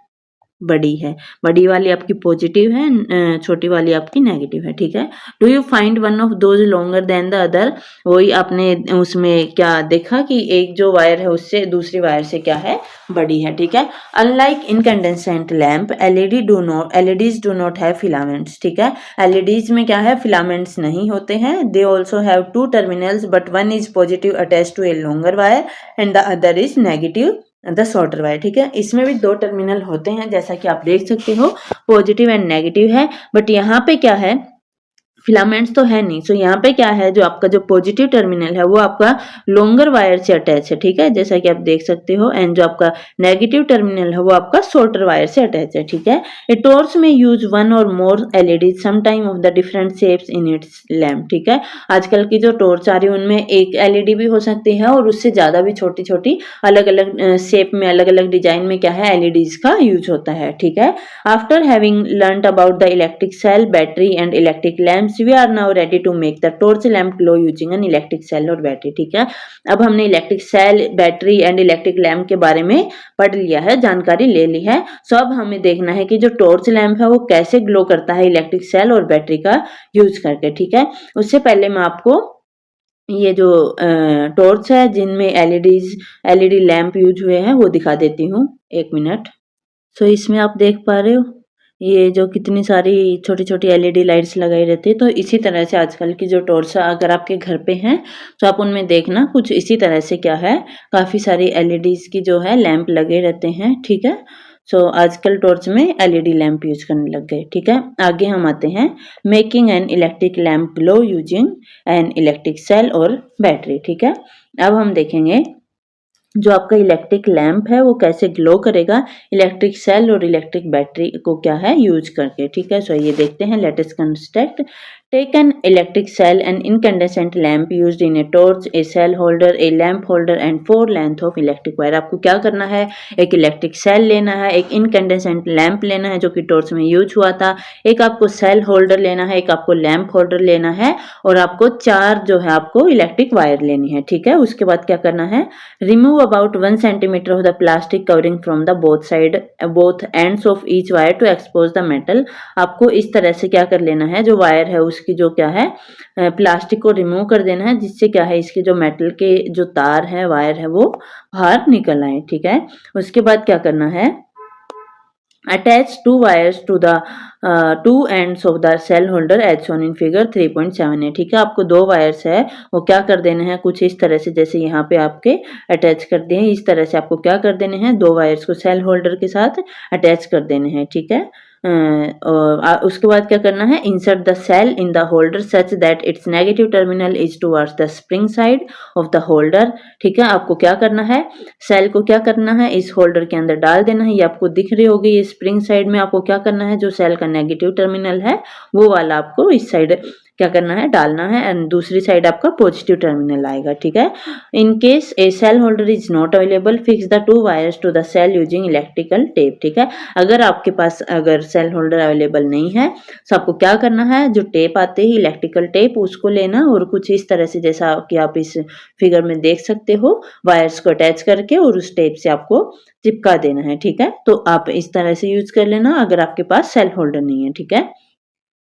बड़ी है। बड़ी वाली आपकी पॉजिटिव है, छोटी वाली आपकी नेगेटिव है, ठीक है। Do you find one of those longer than the other, वही आपने उसमें क्या देखा कि एक जो वायर है उससे दूसरी वायर से क्या है, बड़ी है, ठीक है। Unlike incandescent lamp LEDs do not have filaments, ठीक है। एलईडीज में क्या है, फिलामेंट्स नहीं होते हैं। They also have two terminals but one is positive attach to a longer wire and the other is negative the shorter wire, ठीक है। इसमें भी दो टर्मिनल होते हैं, जैसा कि आप देख सकते हो, पॉजिटिव एंड नेगेटिव है, बट यहाँ पे क्या है, फिलामेंट्स तो है नहीं। सो यहाँ पे क्या है, जो आपका जो पॉजिटिव टर्मिनल है वो आपका लॉन्गर वायर से अटैच है, ठीक है, जैसा कि आप देख सकते हो। एंड जो आपका नेगेटिव टर्मिनल है वो आपका शॉर्टर वायर से अटैच है, ठीक है। ए टॉर्च में use one or more LED some time of the different shapes in its lamp, ठीक है। आजकल की जो टॉर्च आ रही है उनमें एक एलईडी भी हो सकती है और उससे ज्यादा भी छोटी छोटी अलग अलग शेप में, अलग अलग डिजाइन में क्या है, एलईडीज का यूज होता है, ठीक है। After having learned about the electric cell, battery and electric lamp, students, we are now ready to make the torch lamp glow using an electric cell और बैटरी। ठीक है, अब हमने electric cell, battery and electric lamp के बारे में पढ़ लिया है, जानकारी ले ली है। सो अब हमें देखना है कि जो टॉर्च लैम्प है वो कैसे ग्लो करता है इलेक्ट्रिक सेल और बैटरी का यूज करके। ठीक है, उससे पहले मैं आपको ये जो टॉर्च है जिनमें एलईडी लैम्प यूज हुए हैं वो दिखा देती हूँ, 1 मिनट। सो इसमें आप देख पा रहे हो ये जो कितनी सारी छोटी छोटी एलईडी लाइट्स लगाई रहती है। तो इसी तरह से आजकल की जो टॉर्च अगर आपके घर पे हैं तो आप उनमें देखना कुछ इसी तरह से क्या है, काफ़ी सारी एलईडीज की जो है लैंप लगे रहते हैं। ठीक है, सो आजकल टॉर्च में एलईडी लैंप यूज करने लग गए। ठीक है, आगे हम आते हैं making an electric lamp glow using an electric cell और बैटरी। ठीक है, अब हम देखेंगे जो आपका इलेक्ट्रिक लैंप है वो कैसे ग्लो करेगा इलेक्ट्रिक सेल और इलेक्ट्रिक बैटरी को क्या है यूज करके। ठीक है, सो ये देखते हैं, let us construct. Take an electric cell an incandescent lamp used in a torch, a cell holder, a lamp holder and 4 length of electric wire. आपको क्या करना है, एक इलेक्ट्रिक सेल लेना है, एक इनकैंडेसेंट लैंप लेना है जो कि टॉर्च में यूज हुआ था, एक आपको सेल होल्डर लेना है, एक आपको लैंप होल्डर लेना है और आपको 4 जो है आपको इलेक्ट्रिक वायर लेनी है। ठीक है, उसके बाद क्या करना है, remove about 1 centimeter of the plastic covering from the both ends of each wire to expose the metal। आपको इस तरह से क्या कर लेना है, जो वायर है उसकी जो क्या है प्लास्टिक को रिमूव कर देना है, जिससे क्या है इसके जो मेटल के जो तार है, वायर है वो बाहर निकल आए। ठीक है, उसके बाद क्या करना है, attach 2 wires to the 2 ends of the cell holder as shown in figure 3.7 है। ठीक है, आपको 2 वायर्स है वो क्या कर देने हैं, कुछ इस तरह से जैसे यहाँ पे आपके अटैच कर दिए हैं, इस तरह से आपको क्या कर देने हैं, 2 वायर्स को सेल होल्डर के साथ अटैच कर देने हैं। ठीक है, और उसके बाद क्या करना है, insert the cell in the holder such that its negative terminal is towards the spring side of the holder. ठीक है, आपको क्या करना है, सेल को क्या करना है इस होल्डर के अंदर डाल देना है। ये आपको दिख रही होगी, ये स्प्रिंग साइड में आपको क्या करना है, जो सेल का नेगेटिव टर्मिनल है वो वाला आपको इस साइड क्या करना है, डालना है, एंड दूसरी साइड आपका पॉजिटिव टर्मिनल आएगा। ठीक है, in case a cell holder is not available fix the 2 wires to the cell using electrical tape. ठीक है, अगर आपके पास अगर सेल होल्डर अवेलेबल नहीं है तो आपको क्या करना है, जो टेप आते ही इलेक्ट्रिकल टेप उसको लेना और कुछ इस तरह से जैसा कि आप इस फिगर में देख सकते हो, वायर्स को अटैच करके और उस टेप से आपको चिपका देना है। ठीक है, तो आप इस तरह से यूज कर लेना अगर आपके पास सेल होल्डर नहीं है। ठीक है,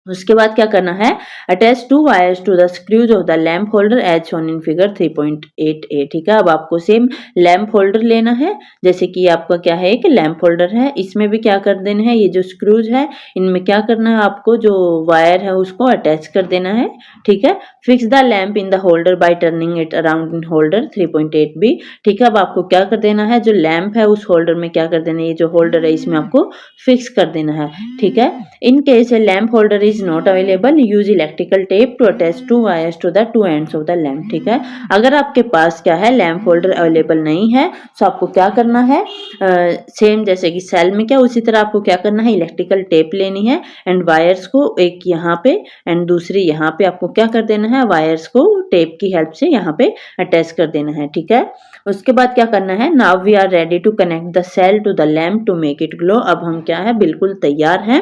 उसके बाद क्या करना है, attach 2 wires to the screws of the lamp holder as shown in figure 3.8a। ठीक है, अब आपको सेम लैंप होल्डर लेना है, जैसे कि आपका क्या है, एक लैंप होल्डर है, इसमें भी क्या कर देना है, ये जो स्क्रूज है इनमें क्या करना है, आपको जो वायर है उसको अटैच कर देना है। ठीक है, fix the lamp in the holder bye turning it around in holder 3.8b। ठीक है, अब आपको क्या कर देना है, जो लैंप है उस होल्डर में क्या कर देना है, ये जो होल्डर है इसमें आपको फिक्स कर देना है। ठीक है, in case A lamp holder is not available use electrical tape to attach 2 wires to the 2 ends of the lamp। ठीक है, अगर आपके पास क्या है लैंप होल्डर अवेलेबल नहीं है तो आपको क्या करना है, सेम जैसे कि सेल में क्या उसी तरह आपको क्या करना है, इलेक्ट्रिकल टेप लेनी है एंड वायर्स को एक यहाँ पे एंड दूसरी यहाँ पे आपको क्या कर देना है, वायर्स को टेप की हेल्प से यहाँ पे अटैच कर देना है। ठीक है, उसके बाद क्या करना है, now we are ready to connect the cell to the lamp to make it glow. अब हम क्या है, बिल्कुल तैयार हैं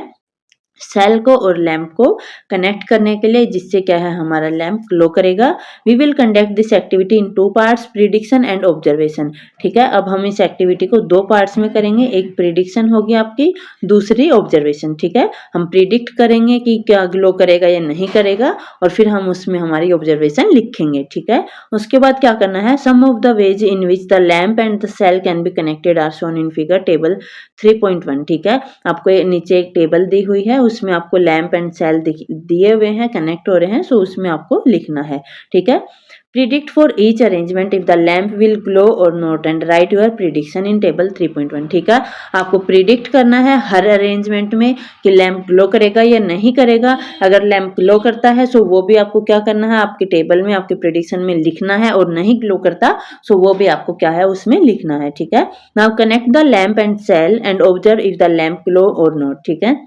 सेल को और लैंप को कनेक्ट करने के लिए, जिससे क्या है हमारा लैंप ग्लो करेगा। We will conduct this activity in 2 parts, prediction and observation. ठीक है, अब हम इस एक्टिविटी को 2 पार्ट्स में करेंगे, एक प्रिडिक्शन होगी आपकी, दूसरी ऑब्जर्वेशन। ठीक है, हम प्रिडिक्ट करेंगे कि क्या ग्लो करेगा या नहीं करेगा और फिर हम उसमें हमारी ऑब्जर्वेशन लिखेंगे। ठीक है, उसके बाद क्या करना है, some of the ways in which the lamp and the cell can be connected are shown in figure table 3.1। ठीक है, आपको नीचे एक टेबल दी हुई है, उसमें आपको लैंप एंड सेल दिए हुए हैं, कनेक्ट हो रहे हैं, सो उसमें आपको लिखना है। ठीक है, predict for each arrangement if the lamp will glow और not and write your prediction in table 3.1। ठीक है, आपको प्रिडिक्ट करना है हर अरेंजमेंट में कि लैंप ग्लो करेगा या नहीं करेगा। अगर लैंप ग्लो करता है सो वो भी आपको क्या करना है, आपके टेबल में आपके प्रिडिक्शन में लिखना है, और नहीं ग्लो करता सो वो भी आपको क्या है उसमें लिखना है। ठीक है, now connect the lamp and cell and observe if the lamp glow और नॉट। ठीक है,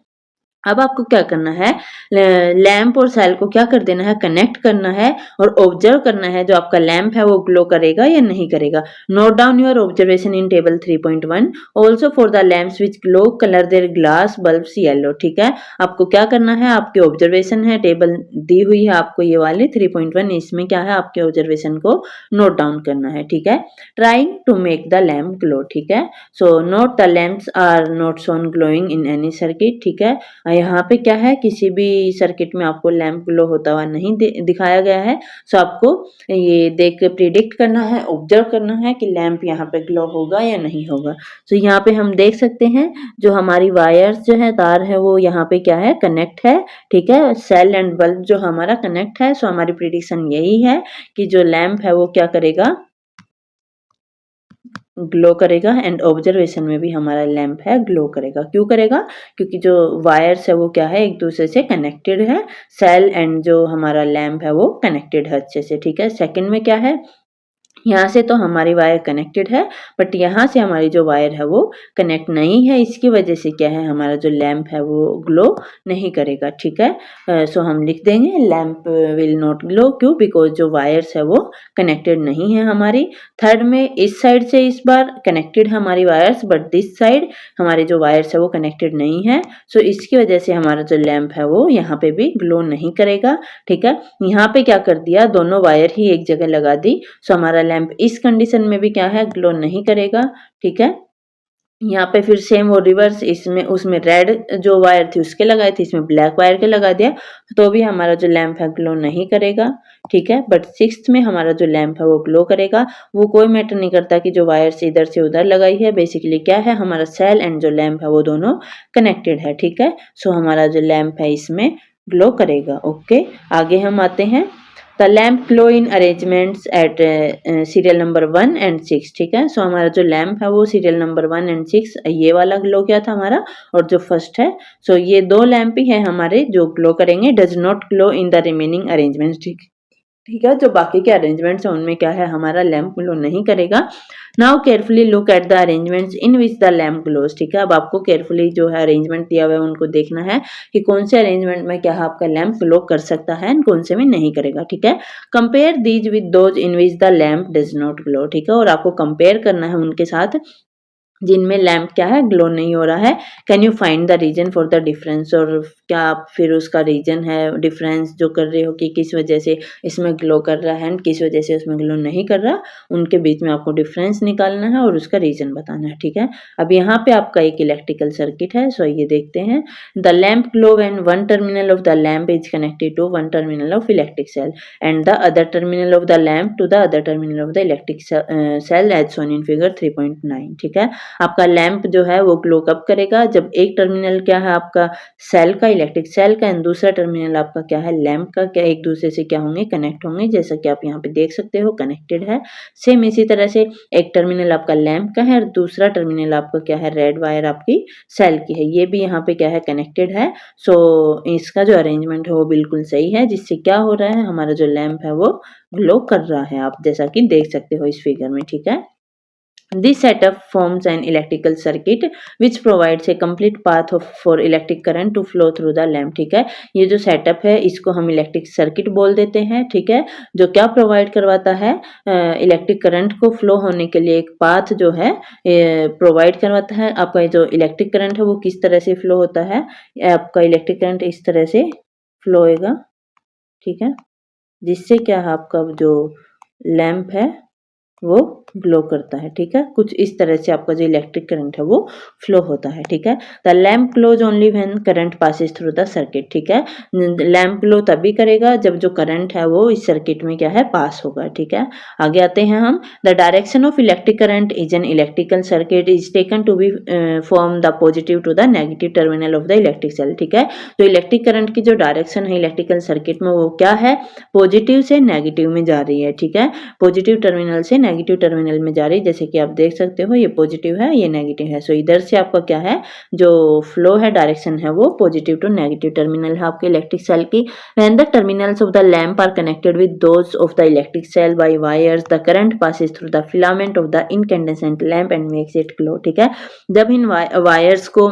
अब आपको क्या करना है, लैंप और सेल को क्या कर देना है, कनेक्ट करना है और ऑब्जर्व करना है जो आपका लैंप है वो ग्लो करेगा या नहीं करेगा। Note down your observation in table 3.1 also for the lamps which glow colour their glass bulbs yellow. ठीक है, आपको क्या करना है, आपकी ऑब्जर्वेशन है, टेबल दी हुई है आपको ये वाली 3.1, इसमें क्या है आपके ऑब्जर्वेशन को नोट डाउन करना है। ठीक है, trying to make the lamp glow. ठीक है, so note the lamps are not shown glowing in any circuit. ठीक है, यहाँ पे क्या है, किसी भी सर्किट में आपको लैंप ग्लो होता हुआ नहीं दिखाया गया है। सो आपको ये देख के प्रिडिक्ट करना है, ऑब्जर्व करना है कि लैंप यहाँ पे ग्लो होगा या नहीं होगा। सो यहाँ पे हम देख सकते हैं जो हमारी वायर्स जो है, तार है, वो यहाँ पे क्या है, कनेक्ट है। ठीक है, सेल एंड बल्ब जो हमारा कनेक्ट है। सो हमारी प्रिडिक्शन यही है कि जो लैंप है वो क्या करेगा, ग्लो करेगा। एंड ऑब्जर्वेशन में भी हमारा लैंप है ग्लो करेगा। क्यों करेगा, क्योंकि जो वायर्स है वो क्या है, एक दूसरे से कनेक्टेड है। सेल एंड जो हमारा लैंप है वो कनेक्टेड है अच्छे से। ठीक है, सेकंड में क्या है, यहाँ से तो हमारी वायर कनेक्टेड है, बट यहाँ से हमारी जो वायर है वो कनेक्ट नहीं है। इसकी वजह से क्या है, हमारा जो लैंप है वो ग्लो नहीं करेगा। ठीक है, सो हम लिख देंगे लैंप विल नॉट ग्लो। क्यों, बिकॉज जो वायर्स है वो कनेक्टेड नहीं है हमारी। थर्ड में इस साइड से इस बार कनेक्टेड हमारी वायर्स, बट दिस साइड हमारे जो वायर्स है वो कनेक्टेड नहीं है। सो इसकी वजह से हमारा जो लैंप है वो यहाँ पे भी ग्लो नहीं करेगा। ठीक है, यहाँ पे क्या कर दिया, दोनों वायर ही एक जगह लगा दी। सो हमारा लैंप इस कंडीशन में भी क्या है, ग्लो नहीं करेगा। ठीक है, यहाँ पे फिर सेम वो रिवर्स, इसमें उसमें रेड जो वायर थी उसके लगाए थे, इसमें ब्लैक वायर के लगा दिया, तो भी हमारा जो लैंप है ग्लो नहीं करेगा। ठीक है, बट सिक्स्थ में हमारा जो लैंप है वो ग्लो करेगा। वो कोई मैटर नहीं करता कि जो वायर्स इधर से उधर लगाई है, बेसिकली क्या है, हमारा सेल एंड जो लैंप है वो दोनों कनेक्टेड है। ठीक है, सो हमारा जो लैंप है इसमें ग्लो करेगा। ओके, आगे हम आते हैं। The lamp glow in arrangements at serial number 1 and 6। ठीक है, सो हमारा जो लैम्प है वो सीरियल नंबर 1 एंड 6 ये वाला ग्लो किया था हमारा, और जो फर्स्ट है, सो ये दो लैम्प ही है हमारे जो ग्लो करेंगे। Does not glow in the remaining arrangements. ठीक है, जो बाकी के अरेंजमेंट्स हैं उनमें क्या है, हमारा लैंप ग्लो नहीं करेगा। Now carefully look at the arrangements in which the lamp glows. ठीक है, अब आपको केयरफुली जो है अरेंजमेंट दिया हुआ है उनको देखना है कि कौन से अरेंजमेंट में क्या है आपका लैंप ग्लो कर सकता है और कौन से में नहीं करेगा। ठीक है, compare these with those in which the lamp does not glow. ठीक है, और आपको कंपेयर करना है उनके साथ जिनमें लैंप क्या है, ग्लो नहीं हो रहा है। Can you find the reason for the difference, और क्या आप फिर उसका रीजन है डिफरेंस जो कर रहे हो कि किस वजह से इसमें ग्लो कर रहा है एंड किस वजह से उसमें ग्लो नहीं कर रहा, उनके बीच में आपको डिफरेंस निकालना है और उसका रीजन बताना है। ठीक है, अब यहाँ पे आपका एक इलेक्ट्रिकल सर्किट है, सो ये देखते हैं। The lamp glow when one terminal of the lamp is connected to one terminal of electric cell and the other terminal of the lamp to the other terminal of the electric cell as shown in figure 3.9। ठीक है, आपका लैंप जो है वो ग्लो कब करेगा, जब एक टर्मिनल क्या है आपका सेल का, इलेक्ट्रिक सेल का, एंड दूसरा टर्मिनल आपका क्या है, लैंप का, क्या एक दूसरे से क्या होंगे, कनेक्ट होंगे, जैसा कि आप यहाँ पे देख सकते हो कनेक्टेड है। सेम इसी तरह से एक टर्मिनल आपका लैंप का है और दूसरा टर्मिनल आपका क्या है, रेड वायर आपकी सेल की है, ये भी यहाँ पे क्या है, कनेक्टेड है। सो इसका जो अरेंजमेंट है वो बिल्कुल सही है, जिससे क्या हो रहा है, हमारा जो लैंप है वो ग्लो कर रहा है, आप जैसा कि देख सकते हो इस फिगर में। ठीक है, this setup forms an electrical circuit which provides a complete path for electric current to flow through the lamp। ठीक है, ये जो सेटअप है इसको हम इलेक्ट्रिक सर्किट बोल देते हैं। ठीक है, जो क्या प्रोवाइड करवाता है, इलेक्ट्रिक करंट को फ्लो होने के लिए एक पाथ जो है प्रोवाइड करवाता है। आपका जो इलेक्ट्रिक करंट है वो किस तरह से फ्लो होता है, आपका इलेक्ट्रिक करंट इस तरह से फ्लो होगा। ठीक है, जिससे क्या है आपका जो लैंप है वो ग्लो करता है। ठीक है, कुछ इस तरह से आपका जो इलेक्ट्रिक करंट है वो फ्लो होता है। ठीक है, the lamp glows only when current passes through the circuit. ठीक है, लैंप ग्लो तभी करेगा जब जो करंट है वो इस सर्किट में क्या है, पास होगा। ठीक है, आगे आते हैं हम। The direction of electric current is an electrical circuit is taken to be from the positive to the negative terminal of the electric cell. ठीक है, तो इलेक्ट्रिक करंट की जो डायरेक्शन है इलेक्ट्रिकल सर्किट में वो क्या है, पॉजिटिव से नेगेटिव में जा रही है। ठीक है, पॉजिटिव टर्मिनल से नेगेटिव टर्मिनल में जा रही है, जैसे कि आप देख सकते हो ये पॉजिटिव है ये नेगेटिव है। सो इधर से आपका क्या है, जो फ्लो है डायरेक्शन है वो पॉजिटिव टू नेगेटिव टर्मिनल है आपके इलेक्ट्रिक सेल की। When the terminals of the lamp are connected with those of the electric cell by wires the current passes through the filament of the incandescent lamp and makes it glow. ठीक है, जब इन वायर्स को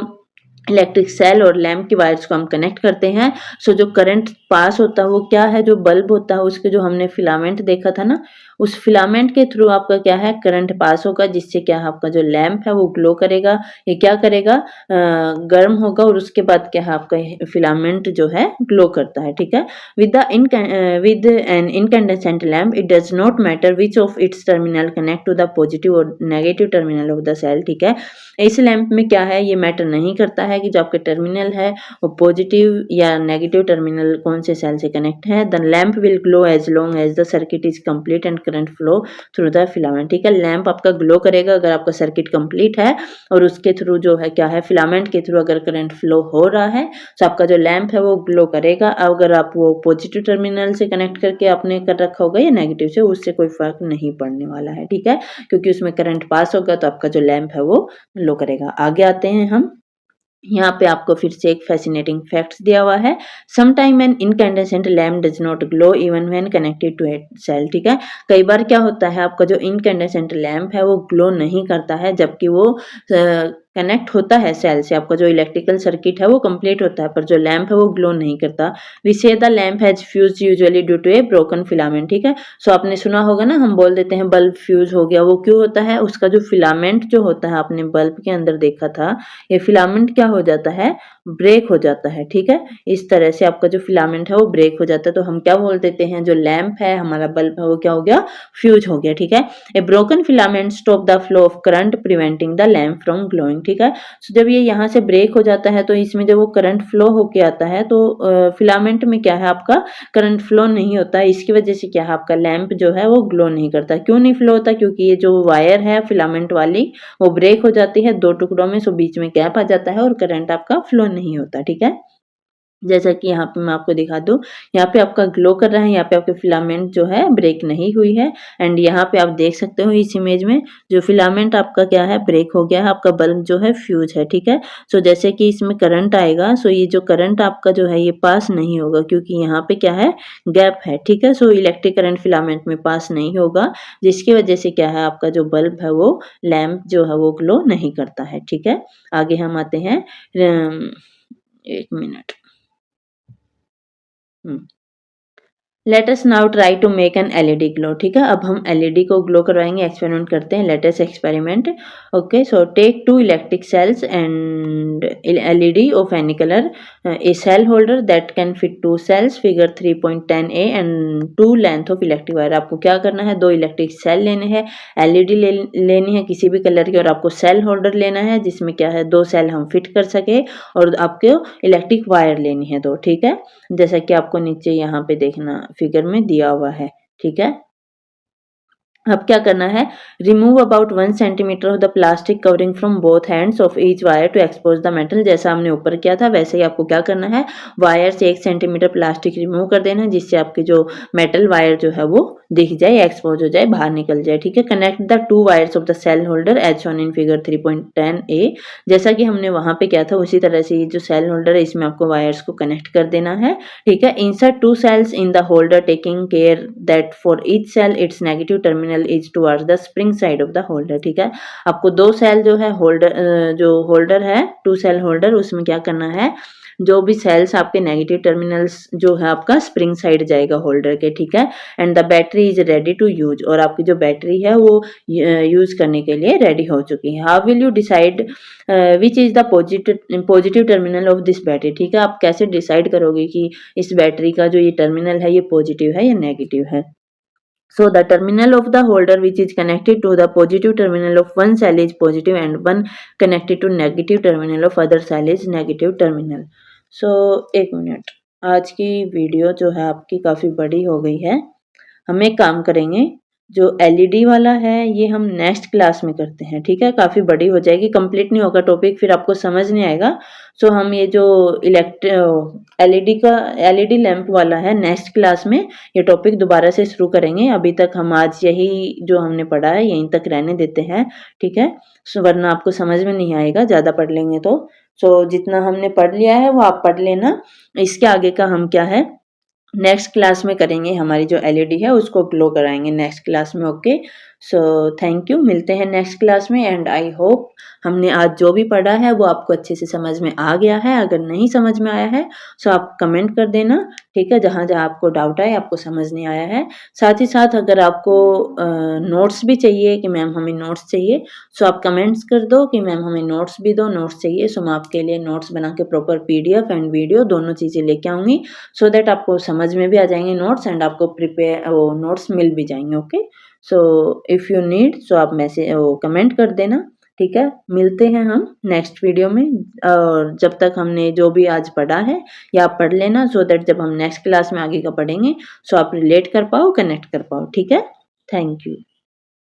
इलेक्ट्रिक सेल और लैंप की वायर्स को हम कनेक्ट करते हैं। सो जो करंट पास होता है वो क्या है, जो बल्ब होता है उसके जो हमने फिलामेंट देखा था ना, उस फिलामेंट के थ्रू आपका क्या है करंट पास होगा, जिससे क्या है आपका जो लैंप है वो ग्लो करेगा। ये क्या करेगा, गर्म होगा और उसके बाद क्या है आपका फिलामेंट जो है ग्लो करता है, ठीक है। With an incandescent lamp it does not matter which of its terminal connect to the positive or negative terminal of the cell, ठीक है। इस लैंप में क्या है, ये मैटर नहीं करता है कि जो आपके टर्मिनल है वो पॉजिटिव या नेगेटिव टर्मिनल कौन से सेल से कनेक्ट है। The lamp will glow as long as the circuit is complete and current flow through the filament, ठीक है। लैंप आपका ग्लो करेगा अगर आपका सर्किट कंप्लीट है और उसके थ्रू जो है क्या है फिलामेंट के थ्रू अगर करंट फ्लो हो रहा है तो आपका जो लैंप है वो ग्लो करेगा। अगर आप वो पॉजिटिव टर्मिनल से कनेक्ट करके आपने कर रखा होगा या नेगेटिव से, उससे कोई फर्क नहीं पड़ने वाला है, ठीक है, क्योंकि उसमें करंट पास होगा तो आपका जो लैंप है वो लो करेगा। आगे आते हैं हम, यहाँ पे आपको फिर से एक फैसिनेटिंग फैक्ट्स दिया हुआ है। Sometime an incandescent lamp does not glow even when connected to a cell, ठीक है। कई बार क्या होता है आपका जो इनकैंडेसेंट लैम्प है वो ग्लो नहीं करता है, जबकि वो कनेक्ट होता है सेल से, आपका जो इलेक्ट्रिकल सर्किट है वो कंप्लीट होता है, पर जो लैंप है वो ग्लो नहीं करता। We say the lamp has fuse usually due to a broken filament, ठीक है। सो आपने सुना होगा ना, हम बोल देते हैं बल्ब फ्यूज हो गया, वो क्यों होता है, उसका जो फिलामेंट जो होता है आपने बल्ब के अंदर देखा था, ये फिलामेंट क्या हो जाता है, ब्रेक हो जाता है, ठीक है। इस तरह से आपका जो फिलामेंट है वो ब्रेक हो जाता है, तो हम क्या बोल देते हैं, जो लैंप है हमारा बल्ब है वो क्या हो गया, फ्यूज हो गया, ठीक है। ए broken filament stop the flow of current preventing the lamp from glowing, ठीक है। सो जब ये यहाँ से ब्रेक हो जाता है तो इसमें जब वो करंट फ्लो होके आता है तो फिलामेंट में क्या है आपका करंट फ्लो नहीं होता है, इसकी वजह से क्या है आपका लैंप जो है वो ग्लो नहीं करता। क्यों नहीं फ्लो होता, क्योंकि ये जो वायर है फिलामेंट वाली वो ब्रेक हो जाती है दो टुकड़ों में, सो बीच में गैप आ जाता है और करंट आपका फ्लो नहीं होता, ठीक है। जैसा कि यहाँ पे मैं आपको दिखा दूँ, यहाँ पे आपका ग्लो कर रहा है, यहाँ पे आपके फिलामेंट जो है ब्रेक नहीं हुई है, एंड यहाँ पे आप देख सकते हो इस इमेज में जो फिलामेंट आपका क्या है ब्रेक हो गया है, आपका बल्ब जो है फ्यूज है, ठीक है। सो जैसे कि इसमें करंट आएगा, सो ये जो करंट आपका जो है ये पास नहीं होगा, क्योंकि यहाँ पे क्या है गैप है, ठीक है। सो इलेक्ट्रिक करंट फिलामेंट में पास नहीं होगा, जिसकी वजह से क्या है आपका जो बल्ब है वो लैम्प जो है वो ग्लो नहीं करता है, ठीक है। आगे हम आते हैं, एक मिनट। Let us now try to make an LED glow, ठीक है। अब हम एलईडी को ग्लो करवाएंगे, एक्सपेरिमेंट करते हैं। Let us experiment. Okay, so take 2 electric cells and LED of any colour, a cell holder that can fit 2 cells, figure 3.10a and 2 length of electric wire. आपको क्या करना है, 2 इलेक्ट्रिक सेल लेने हैं, एलईडी लेनी है किसी भी कलर की, और आपको सेल होल्डर लेना है जिसमें क्या है 2 सेल हम फिट कर सके, और आपको इलेक्ट्रिक वायर लेनी है 2, ठीक है। जैसा कि आपको नीचे यहाँ पे देखना फिगर में दिया हुआ है, ठीक है। अब क्या करना है, remove about 1 centimetre of the plastic covering from both hands of each wire to expose the metal. जैसा हमने ऊपर किया था वैसे ही आपको क्या करना है, वायर से 1 सेंटीमीटर प्लास्टिक रिमूव कर देना है, जिससे आपकी जो मेटल वायर जो है वो दिख जाए, एक्सपोज हो जाए, बाहर निकल जाए, ठीक है। Connect the 2 wires of the cell holder as shown in figure 3.10a। जैसा कि हमने वहां पे किया था उसी तरह से ये जो सेल होल्डर है इसमें आपको वायर्स को कनेक्ट कर देना है, ठीक है। Insert 2 cells in the holder taking care that for each cell its negative terminal is towards the spring side of the holder, ठीक है। आपको 2 सेल जो है होल्डर, जो होल्डर है 2 सेल होल्डर, उसमें क्या करना है, जो भी सेल्स आपके नेगेटिव टर्मिनल्स जो है आपका स्प्रिंग साइड जाएगा होल्डर के, ठीक है। And the battery is ready to use, और आपकी जो बैटरी है वो यूज करने के लिए रेडी हो चुकी है। How will you decide which is the positive terminal of this battery, ठीक है। आप कैसे डिसाइड करोगे कि इस बैटरी का जो ये टर्मिनल है ये पॉजिटिव है या नेगेटिव है। So the terminal of the holder which is connected to the positive terminal of one cell is positive and one connected to negative terminal of other cell is negative terminal. So एक मिनट, आज की वीडियो जो है आपकी काफ़ी बड़ी हो गई है। हम एक काम करेंगे, जो एलईडी वाला है ये हम नेक्स्ट क्लास में करते हैं, ठीक है। काफ़ी बड़ी हो जाएगी, कंप्लीट नहीं होगा टॉपिक, फिर आपको समझ नहीं आएगा। सो हम ये जो एलईडी लैंप वाला है नेक्स्ट क्लास में ये टॉपिक दोबारा से शुरू करेंगे। अभी तक हम आज यही जो हमने पढ़ा है यहीं तक रहने देते हैं, ठीक है। सो वरना आपको समझ में नहीं आएगा ज़्यादा पढ़ लेंगे तो। सो जितना हमने पढ़ लिया है वो आप पढ़ लेना, इसके आगे का हम क्या है नेक्स्ट क्लास में करेंगे। हमारी जो एलईडी है उसको ग्लो कराएंगे नेक्स्ट क्लास में, ओके। सो थैंक यू, मिलते हैं नेक्स्ट क्लास में एंड आई होप हमने आज जो भी पढ़ा है वो आपको अच्छे से समझ में आ गया है। अगर नहीं समझ में आया है सो आप कमेंट कर देना, ठीक है, जहाँ जहाँ आपको डाउट आए, आपको समझ नहीं आया है। साथ ही साथ अगर आपको नोट्स भी चाहिए कि मैम हमें नोट्स चाहिए, सो आप कमेंट्स कर दो कि मैम हमें नोट्स भी दो, नोट्स चाहिए। सो मैं आपके लिए नोट्स बना के प्रॉपर पीडीएफ एंड वीडियो दोनों चीज़ें लेके आऊँगी, सो दैट आपको समझ में भी आ जाएंगे नोट्स एंड आपको प्रिपेयर वो नोट्स मिल भी जाएंगे। Okay, so if you need so आप मैसेज वो कमेंट कर देना, ठीक है। मिलते हैं हम नेक्स्ट वीडियो में, और जब तक हमने जो भी आज पढ़ा है या आप पढ़ लेना, सो दैट जब हम नेक्स्ट क्लास में आगे का पढ़ेंगे सो आप रिलेट कर पाओ, कनेक्ट कर पाओ, ठीक है। Thank you.